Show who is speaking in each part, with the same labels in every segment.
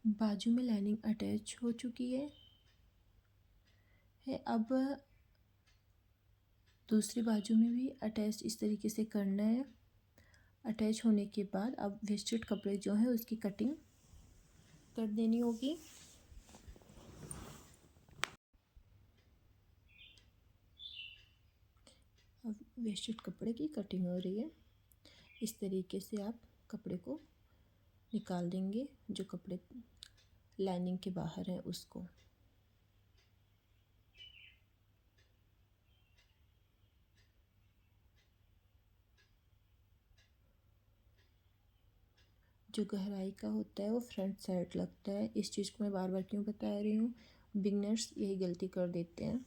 Speaker 1: बाजू में lining attach हो चुकी है। अब दूसरी बाजू में भी अटैच इस तरीके से करना है। अटैच होने के बाद अब वेस्टेड कपड़े जो है उसकी कटिंग कर देनी होगी। अब वेस्टेड कपड़े की कटिंग हो रही है। इस तरीके से आप कपड़े को निकाल देंगे, जो कपड़े लाइनिंग के बाहर है उसको। जो गहराई का होता है वो फ्रंट साइड लगता है। इस चीज़ को मैं बार बार क्यों बता रही हूँ, बिगनर्स यही गलती कर देते हैं।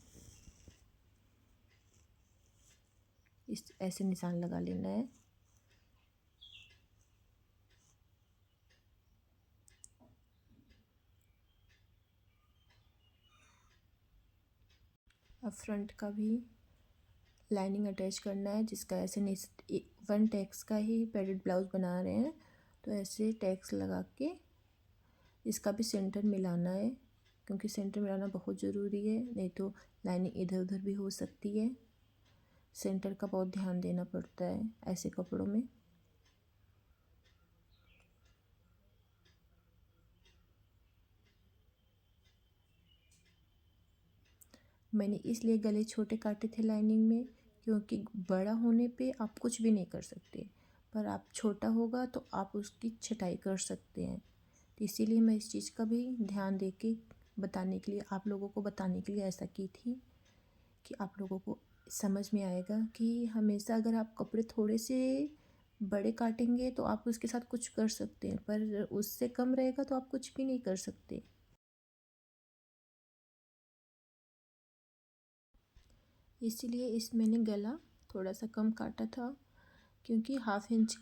Speaker 1: इस ऐसे निशान लगा लेना है। अब फ्रंट का भी लाइनिंग अटैच करना है, जिसका ऐसे वन टैक्स का ही पैडेड ब्लाउज बना रहे हैं तो ऐसे टैक्स लगा के इसका भी सेंटर मिलाना है, क्योंकि सेंटर मिलाना बहुत ज़रूरी है, नहीं तो लाइनिंग इधर उधर भी हो सकती है। सेंटर का बहुत ध्यान देना पड़ता है ऐसे कपड़ों में। मैंने इसलिए गले छोटे काटे थे लाइनिंग में, क्योंकि बड़ा होने पे आप कुछ भी नहीं कर सकते, पर आप छोटा होगा तो आप उसकी छटाई कर सकते हैं। तो इसीलिए मैं इस चीज़ का भी ध्यान दे के बताने के लिए, आप लोगों को बताने के लिए ऐसा की थी कि आप लोगों को समझ में आएगा कि हमेशा अगर आप कपड़े थोड़े से बड़े काटेंगे तो आप उसके साथ कुछ कर सकते हैं, पर उससे कम रहेगा तो आप कुछ भी नहीं कर सकते। इसीलिए इस मैंने गला थोड़ा सा कम काटा था, क्योंकि हाफ इंच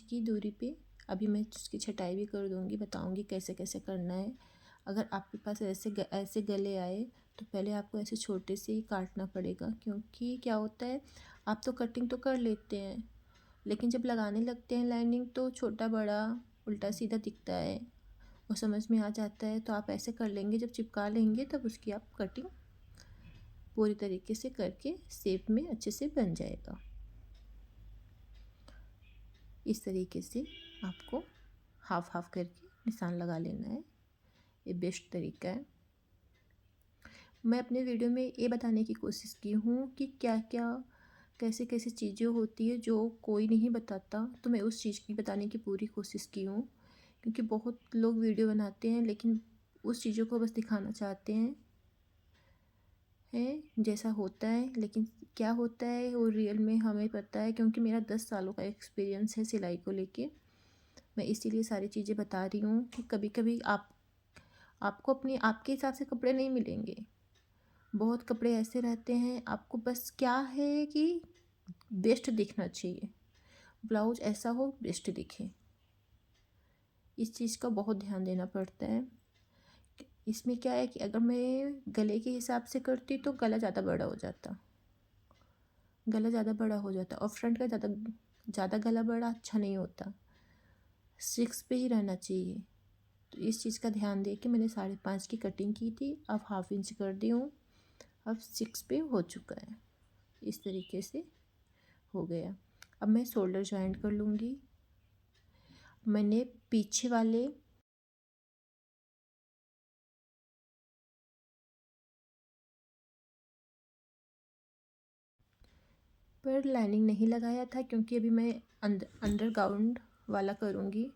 Speaker 1: की दूरी पे अभी मैं उसकी छटाई भी कर दूँगी, बताऊँगी कैसे कैसे करना है। अगर आपके पास ऐसे गले आए तो पहले आपको ऐसे छोटे से ही काटना पड़ेगा, क्योंकि क्या होता है, आप तो कटिंग तो कर लेते हैं लेकिन जब लगाने लगते हैं लाइनिंग तो छोटा बड़ा उल्टा सीधा दिखता है, वो समझ में आ जाता है। तो आप ऐसे कर लेंगे, जब चिपका लेंगे तब उसकी आप कटिंग पूरी तरीके से करके शेप में अच्छे से बन जाएगा। इस तरीके से आपको हाफ हाफ करके निशान लगा लेना है, ये बेस्ट तरीका है। मैं अपने वीडियो में ये बताने की कोशिश की हूँ कि क्या क्या कैसे कैसे चीज़ें होती है जो कोई नहीं बताता, तो मैं उस चीज़ की बताने की पूरी कोशिश की हूँ, क्योंकि बहुत लोग वीडियो बनाते हैं लेकिन उस चीज़ों को बस दिखाना चाहते हैं जैसा होता है, लेकिन क्या होता है वो रियल में हमें पता है, क्योंकि मेरा 10 सालों का एक्सपीरियंस है सिलाई को लेके। मैं इसीलिए सारी चीज़ें बता रही हूँ कि कभी कभी आपको आपके हिसाब से कपड़े नहीं मिलेंगे। बहुत कपड़े ऐसे रहते हैं, आपको बस क्या है कि बेस्ट दिखना चाहिए, ब्लाउज ऐसा हो बेस्ट दिखे। इस चीज़ का बहुत ध्यान देना पड़ता है। इसमें क्या है कि अगर मैं गले के हिसाब से करती तो गला ज़्यादा बड़ा हो जाता, और फ्रंट का ज़्यादा गला बड़ा अच्छा नहीं होता, 6 पे ही रहना चाहिए। तो इस चीज़ का ध्यान दे के मैंने 5.5 की कटिंग की थी, अब हाफ इंच कर दी हूँ, अब 6 पे हो चुका है। इस तरीके से हो गया। अब मैं शोल्डर जॉइंट कर लूँगी। मैंने पीछे वाले पर लाइनिंग नहीं लगाया था, क्योंकि अभी मैं अंडर गाउन वाला करूँगी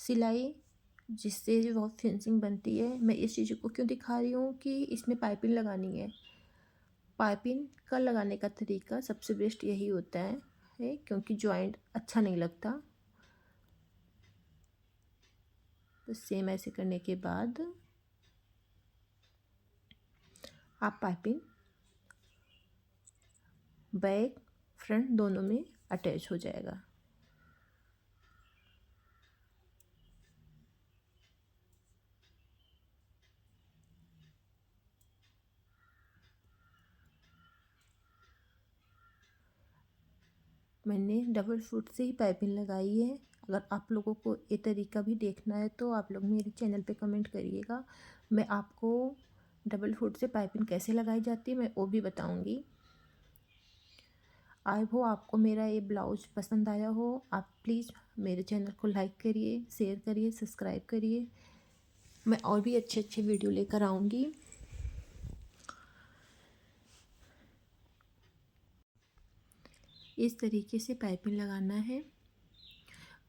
Speaker 1: सिलाई, जिससे जो बहुत फिनिशिंग बनती है। मैं इस चीज़ को क्यों दिखा रही हूँ कि इसमें पाइपिंग लगानी है। पाइपिंग का लगाने का तरीका सबसे बेस्ट यही होता है क्योंकि जॉइंट अच्छा नहीं लगता। तो सेम ऐसे करने के बाद आप पाइपिंग बैक फ्रंट दोनों में अटैच हो जाएगा। मैंने डबल फुट से ही पाइपिंग लगाई है। अगर आप लोगों को ये तरीका भी देखना है तो आप लोग मेरे चैनल पे कमेंट करिएगा, मैं आपको डबल फुट से पाइपिंग कैसे लगाई जाती है मैं वो भी बताऊंगी। आई हो आपको मेरा ये ब्लाउज पसंद आया हो, आप प्लीज़ मेरे चैनल को लाइक करिए, शेयर करिए, सब्सक्राइब करिए। मैं और भी अच्छे अच्छे वीडियो लेकर आऊँगी। इस तरीके से पाइपिंग लगाना है।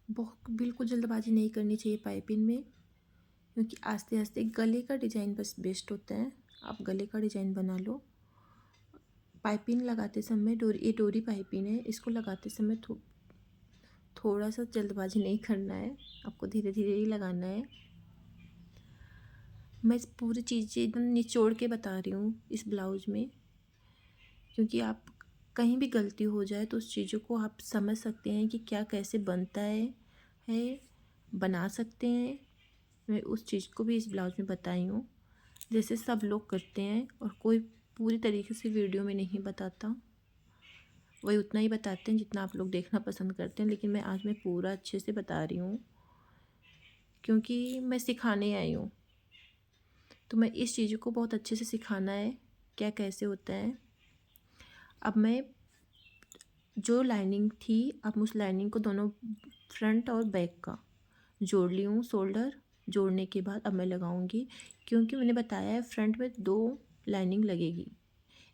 Speaker 1: बहुत बिल्कुल जल्दबाजी नहीं करनी चाहिए पाइपिंग में, क्योंकि आस्ते आस्ते गले का डिज़ाइन बस बेस्ट होता है। आप गले का डिज़ाइन बना लो। पाइपिंग लगाते समय ये डोरी पाइपिंग है, इसको लगाते समय थोड़ा सा जल्दबाजी नहीं करना है, आपको धीरे धीरे ही लगाना है। मैं इस पूरी चीज़ें एकदम निचोड़ के बता रही हूँ इस ब्लाउज में, क्योंकि आप कहीं भी गलती हो जाए तो उस चीज़ों को आप समझ सकते हैं कि क्या कैसे बनता है बना सकते हैं। मैं उस चीज़ को भी इस ब्लाउज में बताई हूँ, जैसे सब लोग करते हैं और कोई पूरी तरीके से वीडियो में नहीं बताता, वही उतना ही बताते हैं जितना आप लोग देखना पसंद करते हैं। लेकिन मैं पूरा अच्छे से बता रही हूँ, क्योंकि मैं सिखाने आई हूँ, तो मैं इस चीज़ को बहुत अच्छे से सिखाना है क्या कैसे होता है। अब मैं जो लाइनिंग थी, अब उस लाइनिंग को दोनों फ्रंट और बैक का जोड़ ली हूँ। शोल्डर जोड़ने के बाद अब मैं लगाऊंगी, क्योंकि मैंने बताया है फ्रंट में 2 लाइनिंग लगेगी,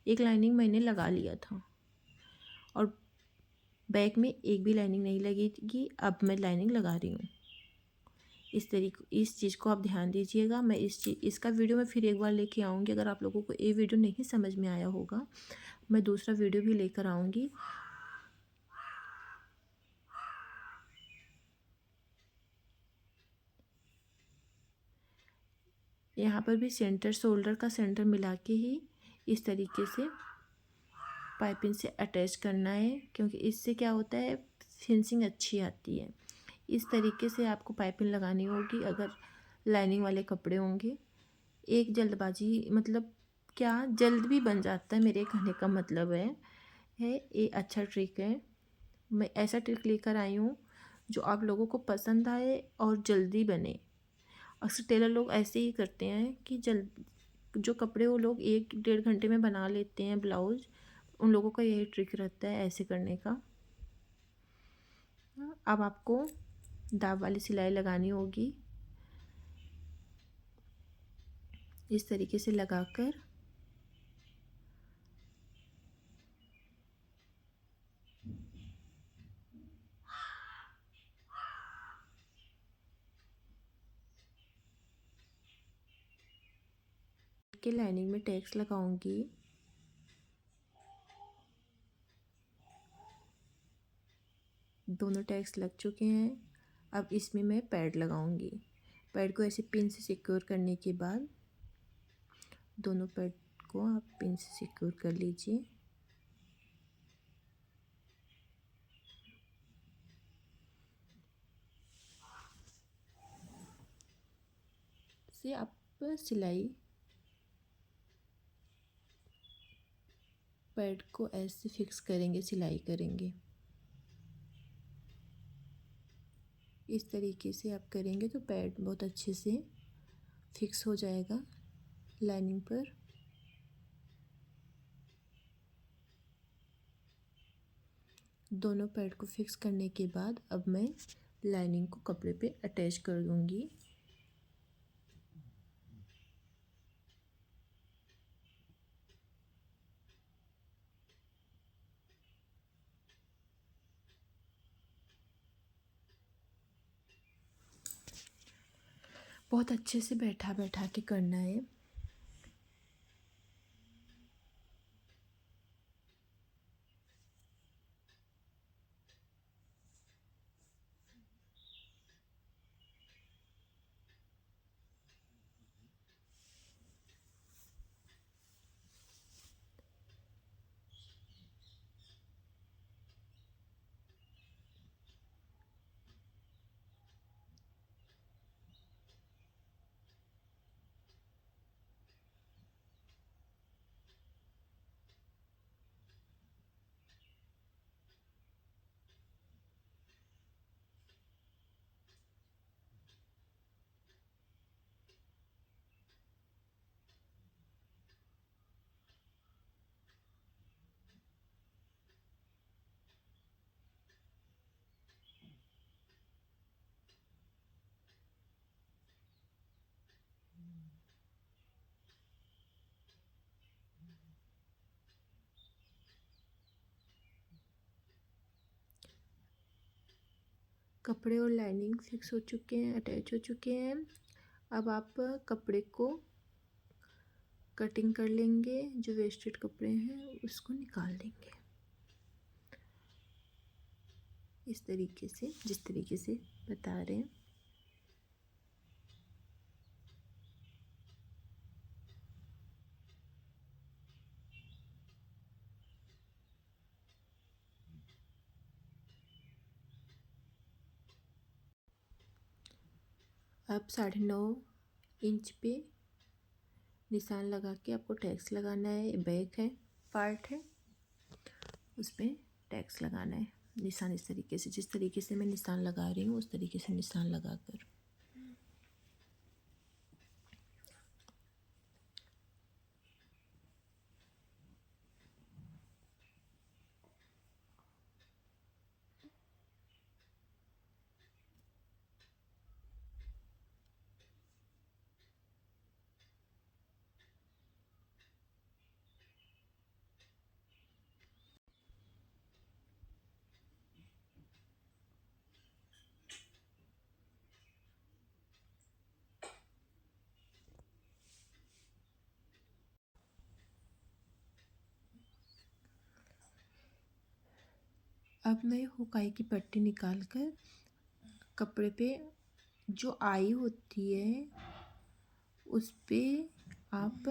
Speaker 1: एक लाइनिंग मैंने लगा लिया था और बैक में एक भी लाइनिंग नहीं लगेगी। अब मैं लाइनिंग लगा रही हूँ। इस चीज़ को आप ध्यान दीजिएगा। मैं इसका वीडियो मैं फिर एक बार लेके आऊँगी। अगर आप लोगों को ये वीडियो नहीं समझ में आया होगा, मैं दूसरा वीडियो भी लेकर आऊँगी। यहाँ पर भी सेंटर, शोल्डर का सेंटर मिला के ही इस तरीके से पाइपिंग से अटैच करना है, क्योंकि इससे क्या होता है फिनिशिंग अच्छी आती है। इस तरीके से आपको पाइपिंग लगानी होगी अगर लाइनिंग वाले कपड़े होंगे। एक जल्दबाजी मतलब क्या जल्द भी बन जाता है, मेरे कहने का मतलब है ये अच्छा ट्रिक है। मैं ऐसा ट्रिक लेकर आई हूँ जो आप लोगों को पसंद आए और जल्दी बने। अक्सर टेलर लोग ऐसे ही करते हैं कि जो कपड़े वो लोग 1-1.5 घंटे में बना लेते हैं ब्लाउज, उन लोगों का यही ट्रिक रहता है ऐसे करने का। अब आपको दाब वाली सिलाई लगानी होगी, इस तरीके से लगाकर के लाइनिंग में टैक्स लगाऊंगी। दोनों टैक्स लग चुके हैं। अब इसमें मैं पैड लगाऊंगी। पैड को ऐसे पिन से सिक्योर करने के बाद दोनों पैड को आप पिन से सिक्योर कर लीजिए। से आप सिलाई पैड को ऐसे फिक्स करेंगे, सिलाई करेंगे। इस तरीके से आप करेंगे तो पैड बहुत अच्छे से फिक्स हो जाएगा लाइनिंग पर। दोनों पैड को फिक्स करने के बाद अब मैं लाइनिंग को कपड़े पे अटैच कर दूंगी। बहुत अच्छे से बैठा बैठा के करना है। कपड़े और लाइनिंग फिक्स हो चुके हैं, अटैच हो चुके हैं। अब आप कपड़े को कटिंग कर लेंगे, जो वेस्टेड कपड़े हैं उसको निकाल देंगे इस तरीके से, जिस तरीके से बता रहे हैं। अब 9.5 इंच पे निशान लगा के आपको टैक्स लगाना है। बैक है, पार्ट है, उस पर टैक्स लगाना है। निशान इस तरीके से, जिस तरीके से मैं निशान लगा रही हूँ उस तरीके से निशान लगाकर अब मैं हुकाई की पट्टी निकाल कर कपड़े पे जो आई होती है उस पे आप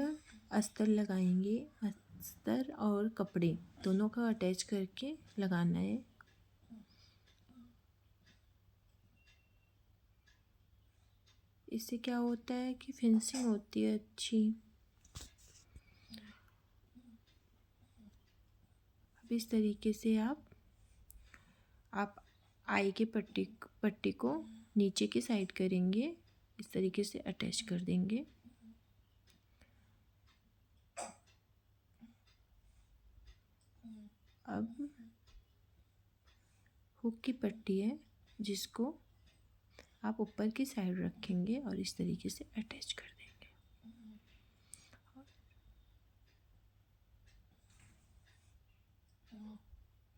Speaker 1: अस्तर लगाएंगे। अस्तर और कपड़े दोनों का अटैच करके लगाना है। इससे क्या होता है कि फिनिशिंग होती है अच्छी। अब इस तरीके से आप आई के पट्टी को नीचे की साइड करेंगे, इस तरीके से अटैच कर देंगे। अब हुक की पट्टी है जिसको आप ऊपर की साइड रखेंगे और इस तरीके से अटैच कर देंगे।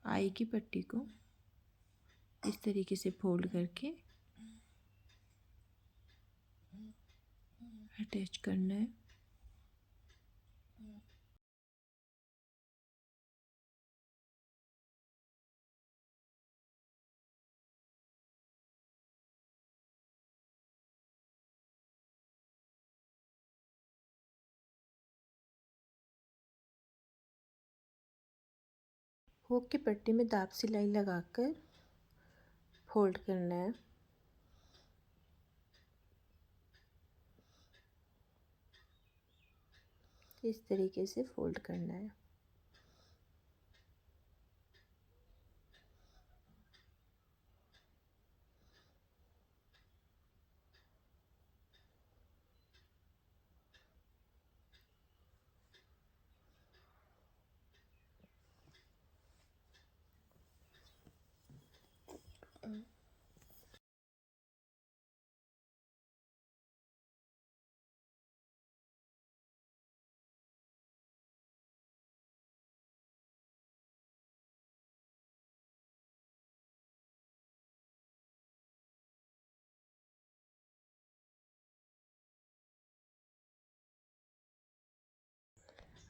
Speaker 1: आई की पट्टी को इस तरीके से फोल्ड करके अटैच करना है। हुक की पट्टी में दाब सिलाई लगाकर फोल्ड करना है। इस तरीके से फोल्ड करना है।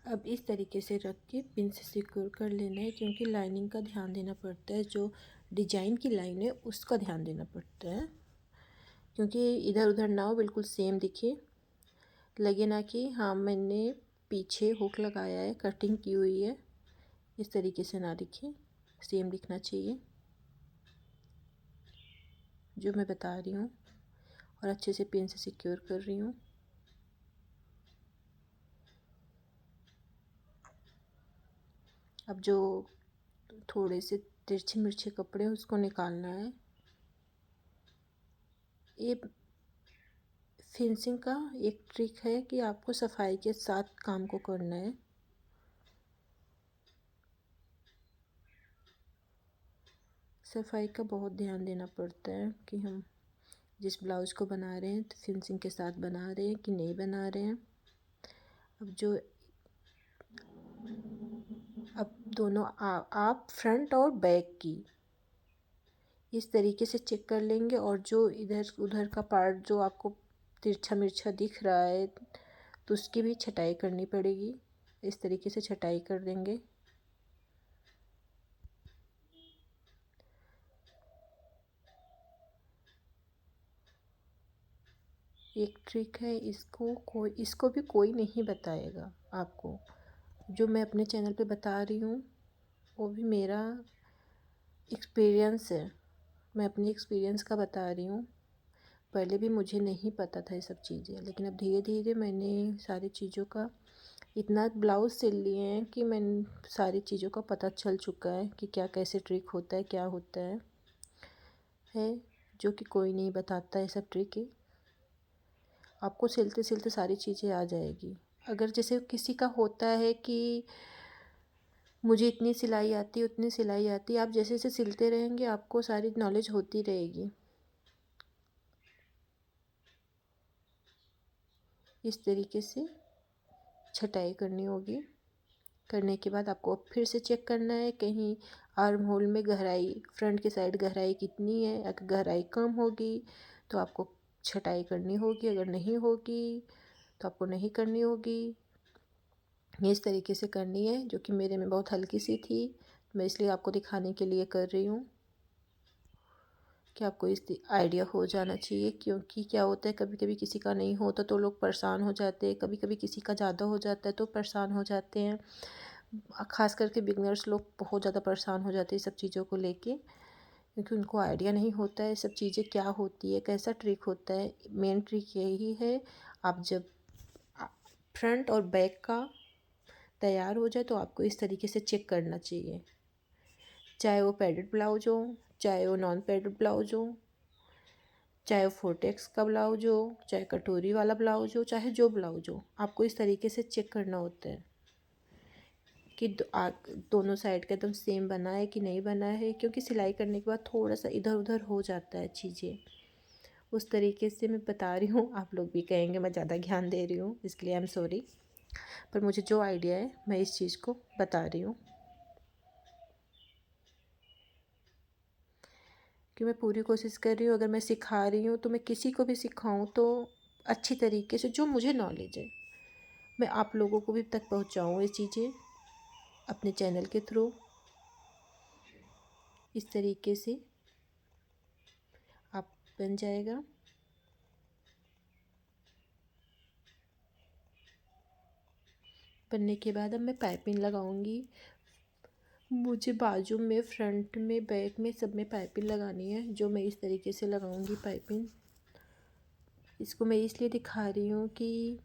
Speaker 1: अब इस तरीके से रख के पिन से सिक्योर कर लेना है, क्योंकि लाइनिंग का ध्यान देना पड़ता है। जो डिजाइन की लाइन है उसका ध्यान देना पड़ता है, क्योंकि इधर उधर ना हो, बिल्कुल सेम दिखे। लगे ना कि हाँ मैंने पीछे हुक लगाया है, कटिंग की हुई है, इस तरीके से ना दिखे, सेम दिखना चाहिए जो मैं बता रही हूँ। और अच्छे से पिन से सिक्योर कर रही हूँ। अब जो थोड़े से तिरछे मिर्चे कपड़े हैं उसको निकालना है। ये फिनिशिंग का एक ट्रिक है कि आपको सफाई के साथ काम को करना है। सफाई का बहुत ध्यान देना पड़ता है कि हम जिस ब्लाउज़ को बना रहे हैं तो फिनिशिंग के साथ बना रहे हैं कि नहीं बना रहे हैं। अब दोनों आप फ्रंट और बैक की इस तरीके से चेक कर लेंगे। और जो इधर उधर का पार्ट जो आपको तिरछा मिर्छा दिख रहा है तो उसकी भी छटाई करनी पड़ेगी। इस तरीके से छटाई कर देंगे। एक ट्रिक है, इसको भी कोई नहीं बताएगा आपको। जो मैं अपने चैनल पे बता रही हूँ वो भी मेरा एक्सपीरियंस है। मैं अपनी एक्सपीरियंस का बता रही हूँ। पहले भी मुझे नहीं पता था ये सब चीज़ें, लेकिन अब धीरे धीरे मैंने सारी चीज़ों का इतना ब्लाउज़ सिल लिए हैं कि मैंने सारी चीज़ों का पता चल चुका है कि क्या कैसे ट्रिक होता है, क्या होता है जो कि कोई नहीं बताता है। सब ट्रिक है, आपको सिलते सिलते सारी चीज़ें आ जाएगी। अगर जैसे किसी का होता है कि मुझे इतनी सिलाई आती है उतनी सिलाई आती है, आप जैसे जैसे सिलते रहेंगे आपको सारी नॉलेज होती रहेगी। इस तरीके से छटाई करनी होगी। करने के बाद आपको फिर से चेक करना है कहीं आर्म होल में गहराई, फ्रंट की साइड गहराई कितनी है। अगर गहराई कम होगी तो आपको छटाई करनी होगी, अगर नहीं होगी तो आपको नहीं करनी होगी। इस तरीके से करनी है, जो कि मेरे में बहुत हल्की सी थी। मैं इसलिए आपको दिखाने के लिए कर रही हूँ कि आपको इस आइडिया हो जाना चाहिए। क्योंकि क्या होता है, कभी कभी किसी का नहीं होता तो लोग परेशान हो जाते हैं, कभी कभी किसी का ज़्यादा हो जाता है तो परेशान हो जाते हैं। ख़ास करके बिगनर्स लोग बहुत ज़्यादा परेशान हो जाते हैं सब चीज़ों को लेके, क्योंकि उनको आइडिया नहीं होता है सब चीज़ें क्या होती है, कैसा ट्रिक होता है। मेन ट्रिक यही है, आप जब फ्रंट और बैक का तैयार हो जाए तो आपको इस तरीके से चेक करना चाहिए। चाहे वो पैडेड ब्लाउज हो, चाहे वो नॉन पैडेड ब्लाउज हो, चाहे वो फोर्टेक्स का ब्लाउज हो, चाहे कटोरी वाला ब्लाउज हो, चाहे जो ब्लाउज हो, आपको इस तरीके से चेक करना होता है कि दोनों साइड का एकदम सेम बना है कि नहीं बना है। क्योंकि सिलाई करने के बाद थोड़ा सा इधर उधर हो जाता है चीज़ें। उस तरीके से मैं बता रही हूँ। आप लोग भी कहेंगे मैं ज़्यादा ज्ञान दे रही हूँ, इसके लिए आई एम सॉरी, पर मुझे जो आइडिया है मैं इस चीज़ को बता रही हूँ कि मैं पूरी कोशिश कर रही हूँ। अगर मैं सिखा रही हूँ तो मैं किसी को भी सिखाऊँ तो अच्छी तरीके से, जो मुझे नॉलेज है मैं आप लोगों को भी तक पहुँचाऊँ ये चीज़ें अपने चैनल के थ्रू। इस तरीके से आप बन जाएगा। बनने के बाद अब मैं पाइपिंग लगाऊंगी। मुझे बाजू में, फ्रंट में, बैक में, सब में पाइपिंग लगानी है, जो मैं इस तरीके से लगाऊंगी पाइपिंग। इसको मैं इसलिए दिखा रही हूँ कि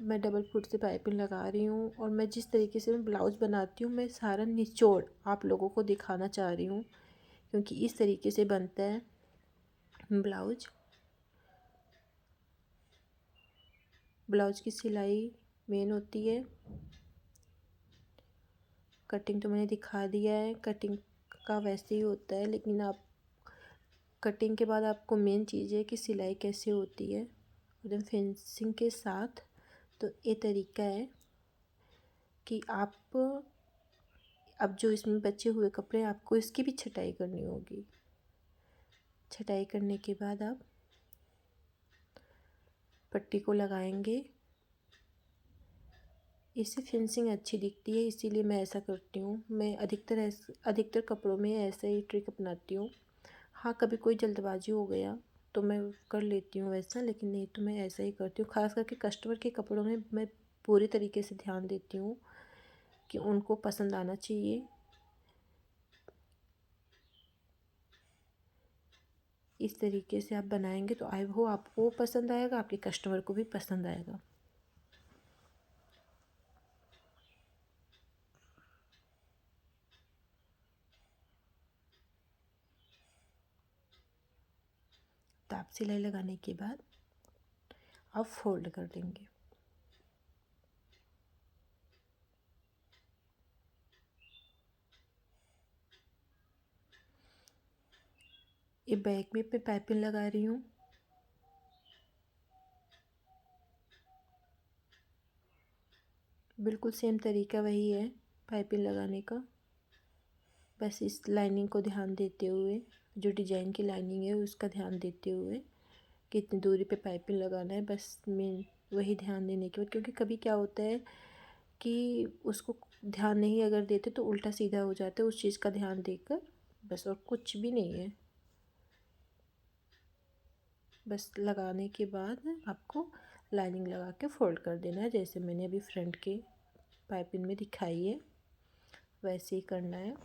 Speaker 1: मैं डबल फुट से पाइपिंग लगा रही हूँ, और मैं जिस तरीके से मैं ब्लाउज़ बनाती हूँ मैं सारा निचोड़ आप लोगों को दिखाना चाह रही हूँ, क्योंकि इस तरीके से बनता है ब्लाउज। ब्लाउज की सिलाई मेन होती है। कटिंग तो मैंने दिखा दिया है, कटिंग का वैसे ही होता है, लेकिन आप कटिंग के बाद आपको मेन चीज़ है कि सिलाई कैसे होती है एकदम फिनिशिंग के साथ। तो ये तरीका है कि आप अब जो इसमें बचे हुए कपड़े आपको इसकी भी छटाई करनी होगी। छटाई करने के बाद आप पट्टी को लगाएंगे। इससे फिनिशिंग अच्छी दिखती है, इसीलिए मैं ऐसा करती हूँ। मैं अधिकतर कपड़ों में ऐसा ही ट्रिक अपनाती हूँ। हाँ, कभी कोई जल्दबाजी हो गया तो मैं कर लेती हूँ वैसा, लेकिन नहीं तो मैं ऐसा ही करती हूँ। ख़ास करके कस्टमर के कपड़ों में मैं पूरी तरीके से ध्यान देती हूँ कि उनको पसंद आना चाहिए। इस तरीके से आप बनाएंगे तो आई होप आपको पसंद आएगा, आपके कस्टमर को भी पसंद आएगा। ताप सिलाई लगाने के बाद आप फोल्ड कर देंगे। ये बैक में मैं पाइपिंग लगा रही हूँ। बिल्कुल सेम तरीका वही है पाइपिंग लगाने का, बस इस लाइनिंग को ध्यान देते हुए जो डिजाइन की लाइनिंग है उसका ध्यान देते हुए कितनी दूरी पे पाइपिंग लगाना है, बस मैं वही ध्यान देने के बाद, क्योंकि कभी क्या होता है कि उसको ध्यान नहीं अगर देते तो उल्टा सीधा हो जाता है, उस चीज़ का ध्यान देकर बस, और कुछ भी नहीं है। बस लगाने के बाद आपको लाइनिंग लगा के फोल्ड कर देना है, जैसे मैंने अभी फ्रंट के पाइपिंग में दिखाई है वैसे ही करना है।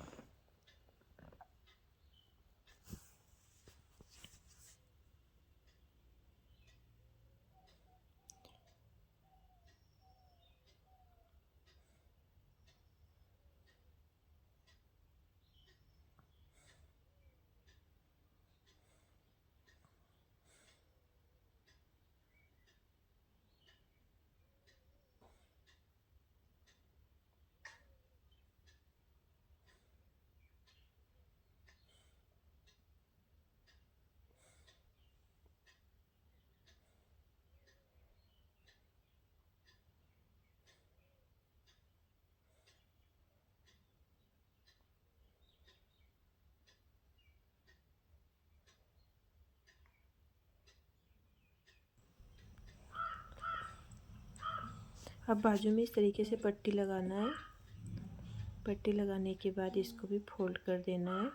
Speaker 1: अब बाजू में इस तरीके से पट्टी लगाना है। पट्टी लगाने के बाद इसको भी फोल्ड कर देना है।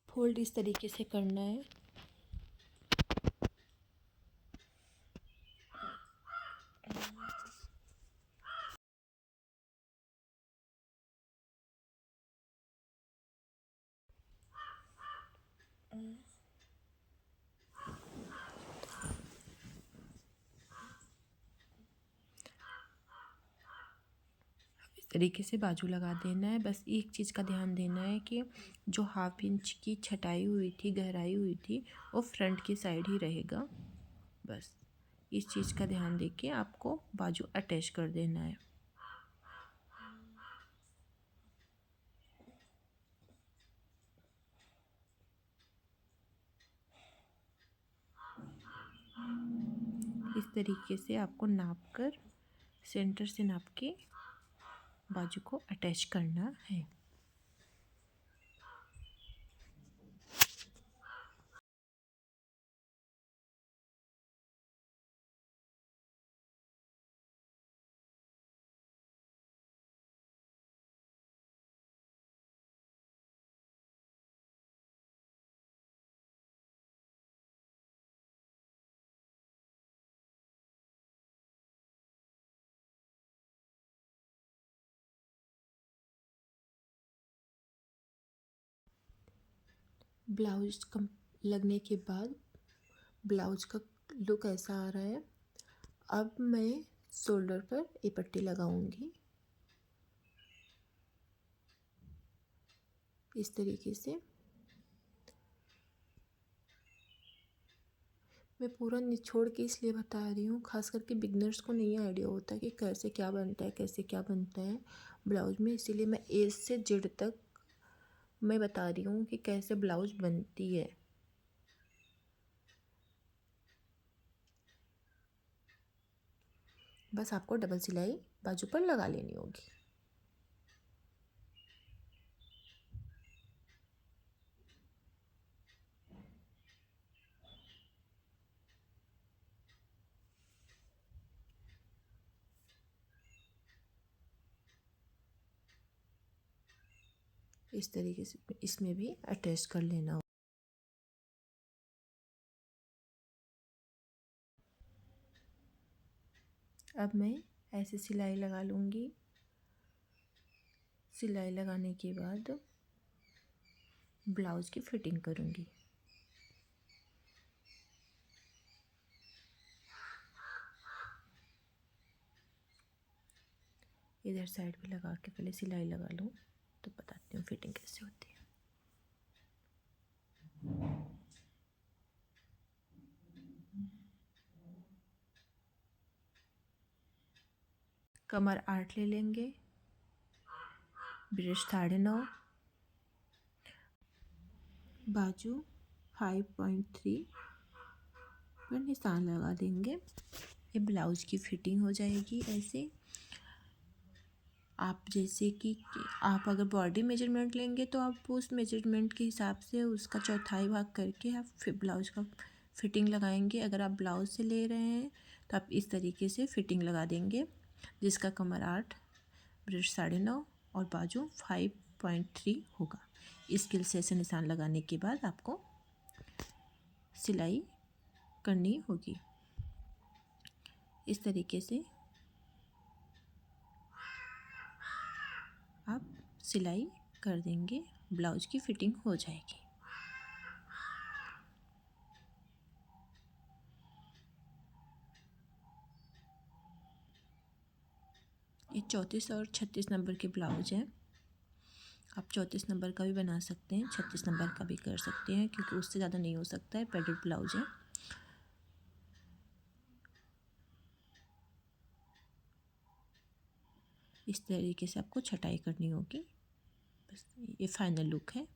Speaker 1: फोल्ड इस तरीके से करना है। इस तरीके से बाजू लगा देना है। बस एक चीज़ का ध्यान देना है कि जो 1/2 इंच की छटाई हुई थी, गहराई हुई थी, वो फ्रंट की साइड ही रहेगा। बस इस चीज़ का ध्यान देके आपको बाजू अटैच कर देना है। इस तरीके से आपको नाप कर, सेंटर से नाप के बाजू को अटैच करना है। ब्लाउज कम लगने के बाद ब्लाउज का लुक ऐसा आ रहा है। अब मैं शोल्डर पर ये पट्टी लगाऊंगी इस तरीके से। मैं पूरा निचोड़ के इसलिए बता रही हूँ, खास करके बिगनर्स को नहीं आइडिया होता कि कैसे क्या बनता है, कैसे क्या बनता है ब्लाउज में, इसीलिए मैं ए से जेड तक मैं बता रही हूँ कि कैसे ब्लाउज बनती है। बस आपको डबल सिलाई बाजू पर लगा लेनी होगी। इस तरीके से इसमें भी अटैच कर लेना हो। अब मैं ऐसे सिलाई लगा लूँगी। सिलाई लगाने के बाद ब्लाउज की फिटिंग करूँगी। इधर साइड पे लगा के पहले सिलाई लगा लूँ, तो बताती हूँ फिटिंग कैसे होती है। कमर 8 ले लेंगे, ब्रेस्ट 9.5, बाजू 5.3 पर निशान लगा देंगे। ये ब्लाउज की फिटिंग हो जाएगी ऐसे। आप जैसे कि आप अगर बॉडी मेजरमेंट लेंगे तो आप उस मेजरमेंट के हिसाब से उसका चौथाई भाग करके आप फिर ब्लाउज का फिटिंग लगाएंगे। अगर आप ब्लाउज से ले रहे हैं तो आप इस तरीके से फिटिंग लगा देंगे, जिसका कमर 8, ब्रेस्ट 9.5 और बाजू 5.3 होगा। स्केल से ऐसे निशान लगाने के बाद आपको सिलाई करनी होगी। इस तरीके से आप सिलाई कर देंगे, ब्लाउज की फिटिंग हो जाएगी। ये 34 और 36 नंबर के ब्लाउज हैं। आप 34 नंबर का भी बना सकते हैं, 36 नंबर का भी कर सकते हैं, क्योंकि उससे ज़्यादा नहीं हो सकता है, पैडेड ब्लाउज है। इस तरीके से आपको छटाई करनी होगी। बस ये फाइनल लुक है।